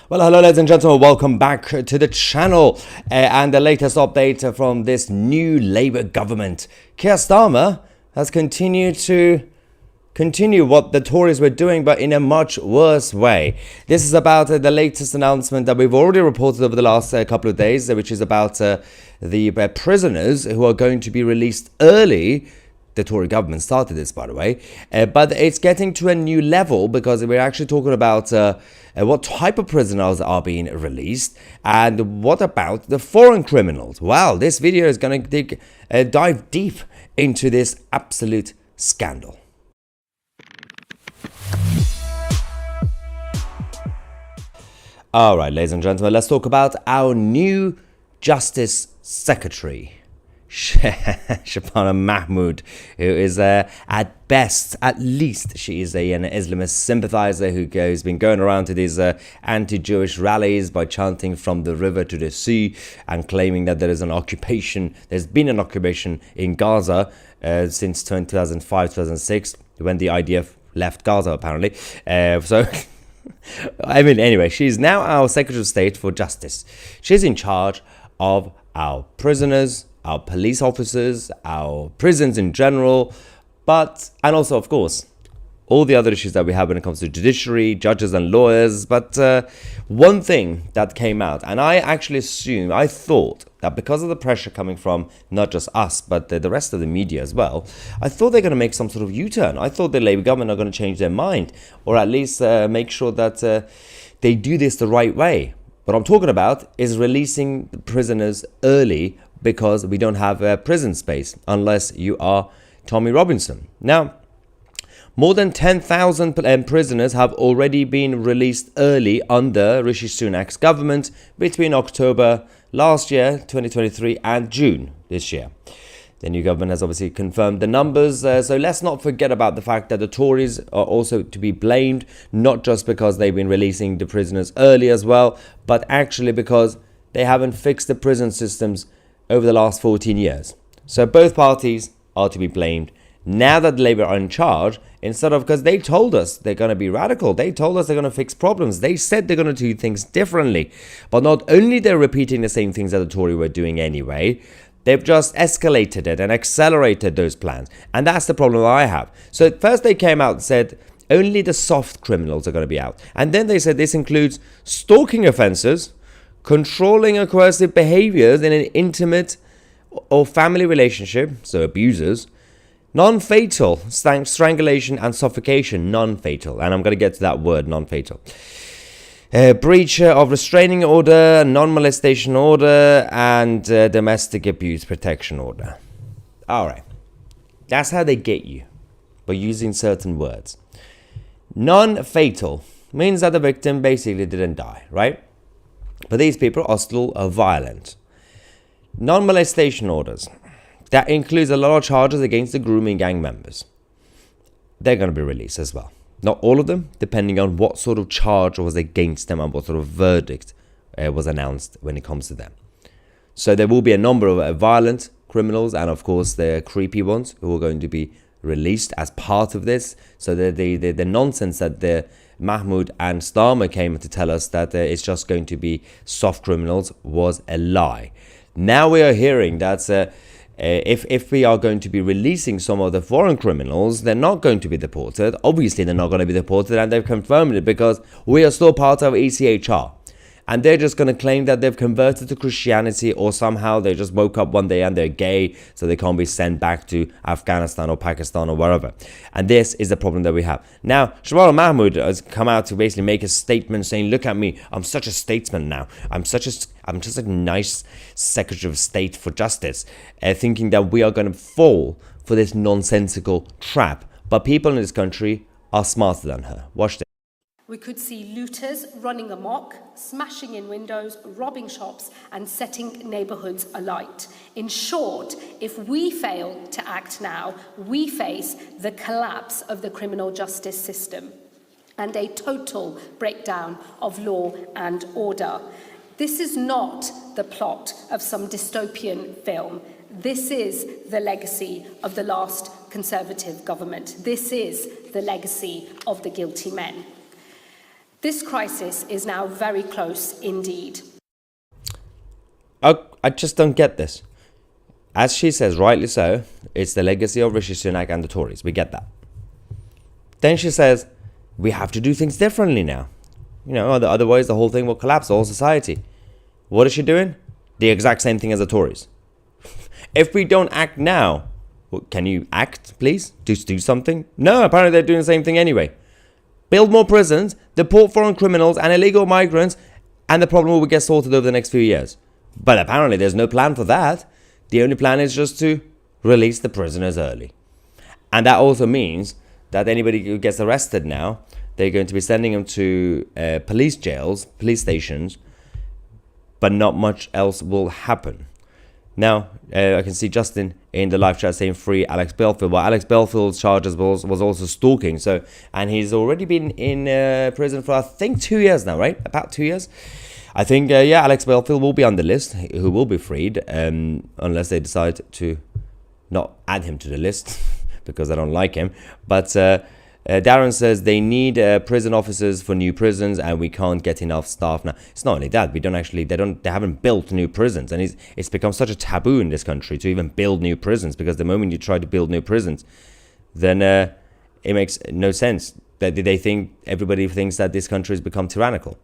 Well, hello, ladies and gentlemen. Welcome back to the channel and the latest update from this new Labour government. Keir Starmer has continued what the Tories were doing, but in a much worse way. This is about the latest announcement that we've already reported over the last couple of days, which is about the prisoners who are going to be released early. The Tory government started this, by the way, but it's getting to a new level because we're actually talking about what type of prisoners are being released and what about the foreign criminals. Wow, this video is going to dive deep into this absolute scandal. All right, ladies and gentlemen, let's talk about our new Justice Secretary. Shabana Mahmood, who is at least she is an Islamist sympathizer who has been going around to these anti-Jewish rallies by chanting from the river to the sea and claiming that there's been an occupation in Gaza since 2005-2006 when the IDF left Gaza apparently. Anyway, she's now our Secretary of State for Justice. She's in charge of our prisoners, our police officers, our prisons in general, and also, of course, all the other issues that we have when it comes to judiciary, judges and lawyers. But one thing that came out, and I thought that because of the pressure coming from not just us, but the rest of the media as well, I thought they're going to make some sort of U-turn. I thought the Labour government are going to change their mind, or at least make sure that they do this the right way. What I'm talking about is releasing the prisoners early because we don't have prison space unless you are Tommy Robinson. Now, more than 10,000 prisoners have already been released early under Rishi Sunak's government between October last year, 2023, and June this year. The new government has obviously confirmed the numbers, so let's not forget about the fact that the Tories are also to be blamed, not just because they've been releasing the prisoners early as well, but actually because they haven't fixed the prison systems over the last 14 years. So both parties are to be blamed. Now that Labour are in charge, because they told us they're going to be radical, they told us they're going to fix problems, they said they're going to do things differently. But not only they're repeating the same things that the Tories were doing anyway, they've just escalated it and accelerated those plans. And that's the problem I have. So at first they came out and said only the soft criminals are going to be out. And then they said this includes stalking offences, controlling or coercive behaviours in an intimate or family relationship, so abusers, non-fatal, strangulation and suffocation, non-fatal. And I'm going to get to that word, non-fatal. Breach of restraining order, non-molestation order, and domestic abuse protection order. All right. That's how they get you, by using certain words. Non-fatal means that the victim basically didn't die, right? But these people are still violent. Non-molestation orders. That includes a lot of charges against the grooming gang members. They're going to be released as well. Not all of them, depending on what sort of charge was against them and what sort of verdict was announced when it comes to them. So there will be a number of violent criminals and, of course, the creepy ones who are going to be released as part of this. So the nonsense that the Mahmood and Starmer came to tell us that it's just going to be soft criminals was a lie. Now we are hearing that if we are going to be releasing some of the foreign criminals, they're not going to be deported. Obviously, they're not going to be deported, and they've confirmed it because we are still part of ECHR. And they're just going to claim that they've converted to Christianity, or somehow they just woke up one day and they're gay, so they can't be sent back to Afghanistan or Pakistan or wherever. And this is the problem that we have. Now, Shabana Mahmood has come out to basically make a statement saying, look at me, I'm such a statesman now. I'm just a nice Secretary of State for Justice, thinking that we are going to fall for this nonsensical trap. But people in this country are smarter than her. Watch this. We could see looters running amok, smashing in windows, robbing shops, and setting neighbourhoods alight. In short, if we fail to act now, we face the collapse of the criminal justice system and a total breakdown of law and order. This is not the plot of some dystopian film. This is the legacy of the last Conservative government. This is the legacy of the guilty men. This crisis is now very close indeed. I just don't get this. As she says, rightly so, it's the legacy of Rishi Sunak and the Tories. We get that. Then she says, we have to do things differently now. Otherwise the whole thing will collapse, the whole society. What is she doing? The exact same thing as the Tories. If we don't act now, can you act, please? Just do something? No, apparently they're doing the same thing anyway. Build more prisons, deport foreign criminals and illegal migrants, and the problem will get sorted over the next few years. But apparently there's no plan for that. The only plan is just to release the prisoners early. And that also means that anybody who gets arrested now, they're going to be sending them to police jails, police stations, but not much else will happen. Now, I can see Justin in the live chat saying free Alex Belfield. Well, Alex Belfield's charges was also stalking. And he's already been in prison for, I think, 2 years now, right? About 2 years. I think, Alex Belfield will be on the list, who will be freed, unless they decide to not add him to the list because I don't like him. But Darren says they need prison officers for new prisons, and we can't get enough staff now. It's not only that, they haven't built new prisons, and it's become such a taboo in this country to even build new prisons, because the moment you try to build new prisons, then it makes no sense. Everybody thinks that this country has become tyrannical.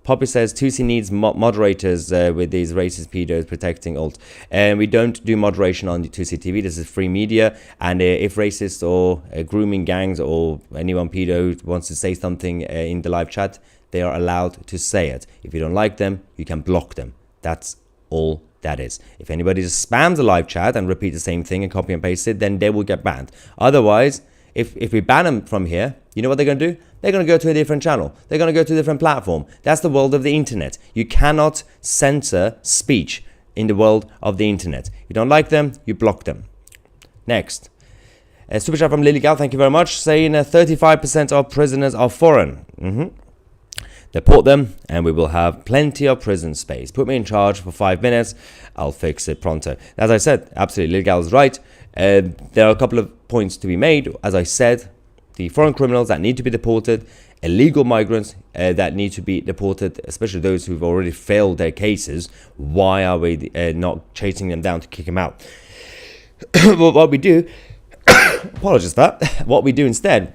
Poppy says Tusi needs moderators with these racist pedos protecting alt. And we don't do moderation on Tusi TV. This is free media. And if racist or grooming gangs or anyone pedo wants to say something in the live chat, they are allowed to say it. If you don't like them, you can block them. That's all that is. If anybody just spams the live chat and repeats the same thing and copy and paste it, then they will get banned. Otherwise, if we ban them from here, you know what they're going to do? They're going to go to a different channel. They're going to go to a different platform. That's the world of the internet. You cannot censor speech in the world of the internet. You don't like them, you block them. Next. Super chat from Lily Gal, thank you very much, saying 35% of prisoners are foreign. Deport them and we will have plenty of prison space. Put me in charge for 5 minutes. I'll fix it pronto. As I said, absolutely, Lily Gal is right. There are a couple of points to be made. As I said, the foreign criminals that need to be deported, illegal migrants that need to be deported, especially those who've already failed their cases. Why are we not chasing them down to kick them out? What we do, apologies for that, what we do instead,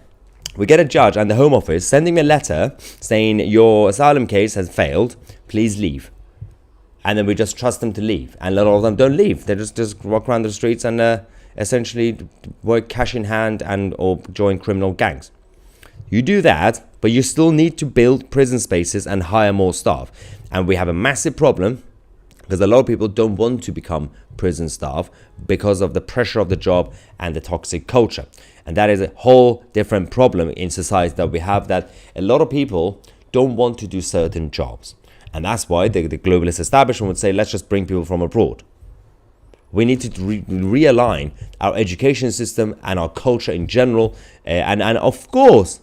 we get a judge and the Home Office sending me a letter saying your asylum case has failed, please leave. And then we just trust them to leave. And a lot of them don't leave. They just walk around the streets and essentially work cash in hand or join criminal gangs. You do that, but you still need to build prison spaces and hire more staff. And we have a massive problem because a lot of people don't want to become prison staff because of the pressure of the job and the toxic culture. And that is a whole different problem in society that we have, that a lot of people don't want to do certain jobs. And that's why the globalist establishment would say, let's just bring people from abroad. We need to realign our education system and our culture in general. And of course,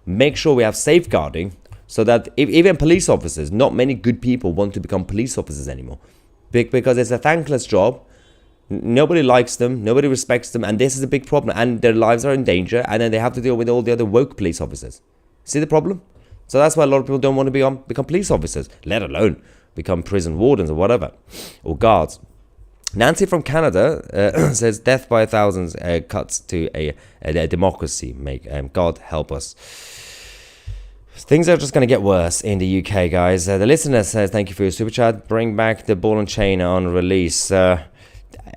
make sure we have safeguarding so that even police officers, not many good people want to become police officers anymore. Because it's a thankless job. Nobody likes them. Nobody respects them. And this is a big problem. And their lives are in danger. And then they have to deal with all the other woke police officers. See the problem? So that's why a lot of people don't want to become police officers, let alone become prison wardens or whatever, or guards. Nancy from Canada says death by thousands cuts to a democracy. God help us. Things are just going to get worse in the UK, guys. The listener says, thank you for your super chat. Bring back the ball and chain on release. I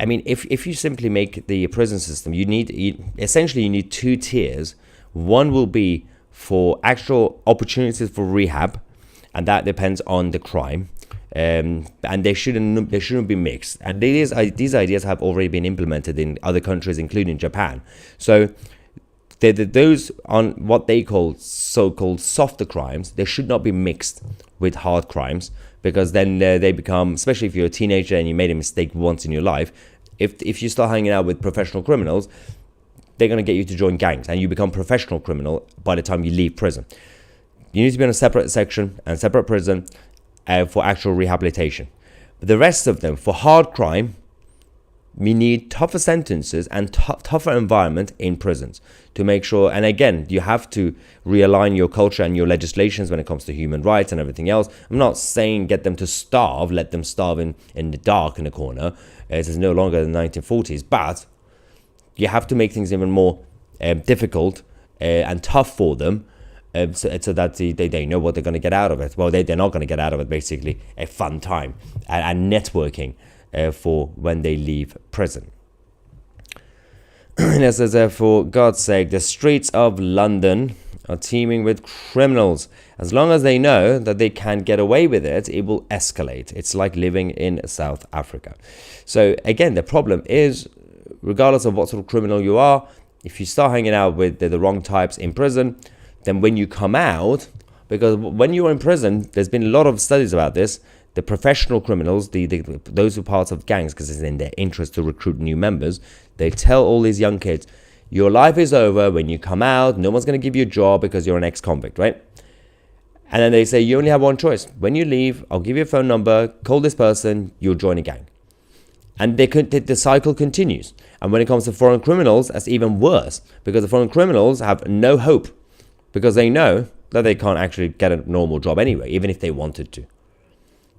mean, if you simply make the prison system, you need 2 tiers. One will be for actual opportunities for rehab, and that depends on the crime. And they shouldn't be mixed. And these ideas have already been implemented in other countries, including Japan. So those on what they call so-called softer crimes, they should not be mixed with hard crimes, because then they become, especially if you're a teenager and you made a mistake once in your life, if you start hanging out with professional criminals, they're going to get you to join gangs and you become professional criminal by the time you leave prison. You need to be in a separate section and separate prison for actual rehabilitation. But the rest of them, for hard crime, we need tougher sentences and tougher environment in prisons to make sure. And again, you have to realign your culture and your legislations when it comes to human rights and everything else. I'm not saying get them to starve, let them starve in the dark in the corner. This is no longer the 1940s, but you have to make things even more difficult and tough for them, so that they know what they're going to get out of it. Well, they're not going to get out of it, basically, a fun time and networking for when they leave prison. And it says, for God's sake, the streets of London are teeming with criminals. As long as they know that they can't get away with it, it will escalate. It's like living in South Africa. So again, the problem is, regardless of what sort of criminal you are, if you start hanging out with the wrong types in prison, then when you come out, because when you're in prison, there's been a lot of studies about this, the professional criminals, those who are part of gangs, because it's in their interest to recruit new members, they tell all these young kids, your life is over when you come out, no one's going to give you a job because you're an ex-convict, right? And then they say, you only have one choice. When you leave, I'll give you a phone number, call this person, you'll join a gang. And the cycle continues. And when it comes to foreign criminals, that's even worse, because the foreign criminals have no hope, because they know that they can't actually get a normal job anyway, even if they wanted to.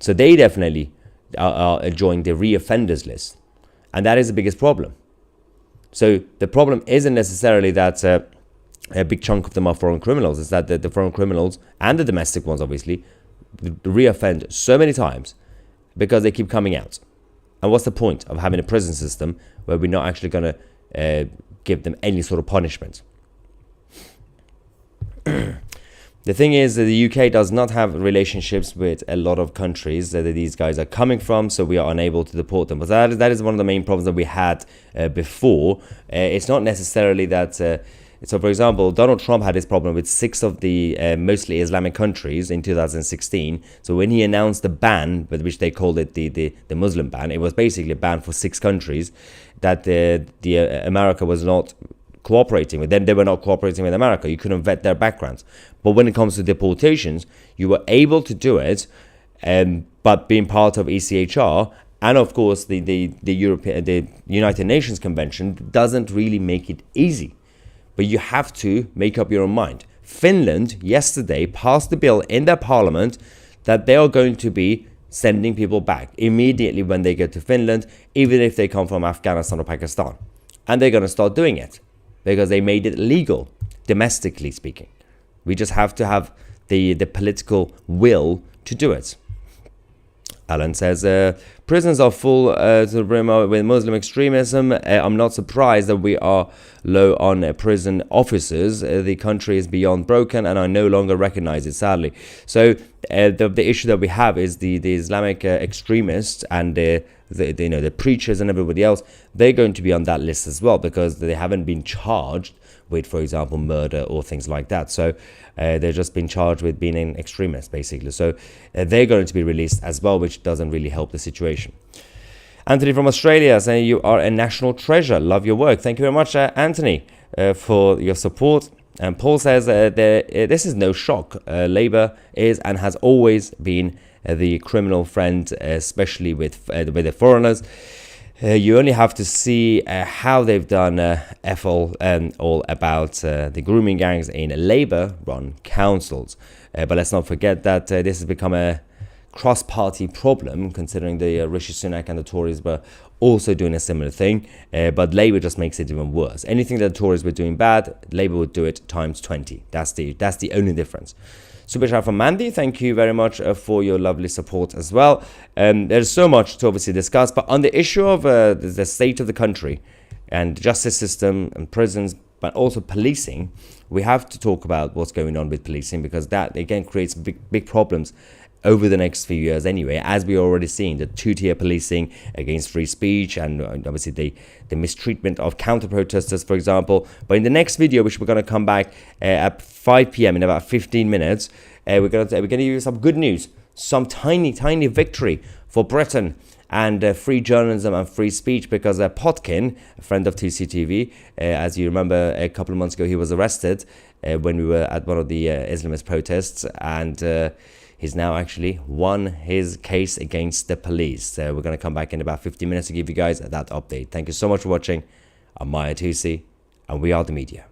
So they definitely are joining the reoffenders list. And that is the biggest problem. So the problem isn't necessarily that a big chunk of them are foreign criminals. It's that the foreign criminals, and the domestic ones obviously, reoffend so many times because they keep coming out. And what's the point of having a prison system where we're not actually going to give them any sort of punishment? The thing is that the UK does not have relationships with a lot of countries that these guys are coming from, so we are unable to deport them. But that is one of the main problems that we had before. It's not necessarily that... so, for example, Donald Trump had this problem with 6 of the mostly Islamic countries in 2016. So when he announced the ban, with which they called it the Muslim ban, it was basically a ban for 6 countries that America was not cooperating with. Then they were not cooperating with America. You couldn't vet their backgrounds. But when it comes to deportations, you were able to do it, but being part of ECHR, and of course the United Nations Convention doesn't really make it easy. But you have to make up your own mind. Finland yesterday passed the bill in their parliament that they are going to be sending people back immediately when they get to Finland, even if they come from Afghanistan or Pakistan. And they're going to start doing it because they made it legal, domestically speaking. We just have to have the political will to do it. Alan says, prisons are full to the brim with Muslim extremism. I'm not surprised that we are low on prison officers. The country is beyond broken, and I no longer recognize it, sadly. So the issue that we have is the Islamic extremists and the preachers and everybody else. They're going to be on that list as well because they haven't been charged with, for example, murder or things like that. So they've just been charged with being an extremist, basically. So they're going to be released as well, which doesn't really help the situation. Anthony from Australia saying, you are a national treasure. Love your work. Thank you very much, Anthony, for your support. And Paul says, this is no shock. Labour is and has always been the criminal friend, especially with the foreigners. You only have to see how they've done all about the grooming gangs in Labour-run councils. But let's not forget that this has become a cross-party problem, considering the Rishi Sunak and the Tories were also doing a similar thing. But Labour just makes it even worse. Anything that the Tories were doing bad, Labour would do it times 20. That's the only difference. Super chat from Mandy, thank you very much for your lovely support as well. There's so much to obviously discuss, but on the issue of the state of the country and the justice system and prisons, but also policing, we have to talk about what's going on with policing, because that again creates big problems over the next few years anyway, as we're already seeing the 2-tier policing against free speech and obviously the mistreatment of counter-protesters, for example. But in the next video, which we're going to come back at 5 p.m. in about 15 minutes, we're going to give you some good news, some tiny victory for Britain and free journalism and free speech, because Potkin, a friend of TCTV, as you remember a couple of months ago, he was arrested when we were at one of the Islamist protests, and he's now actually won his case against the police. So we're going to come back in about 15 minutes to give you guys that update. Thank you so much for watching. I'm Maya Tusi, and we are the media.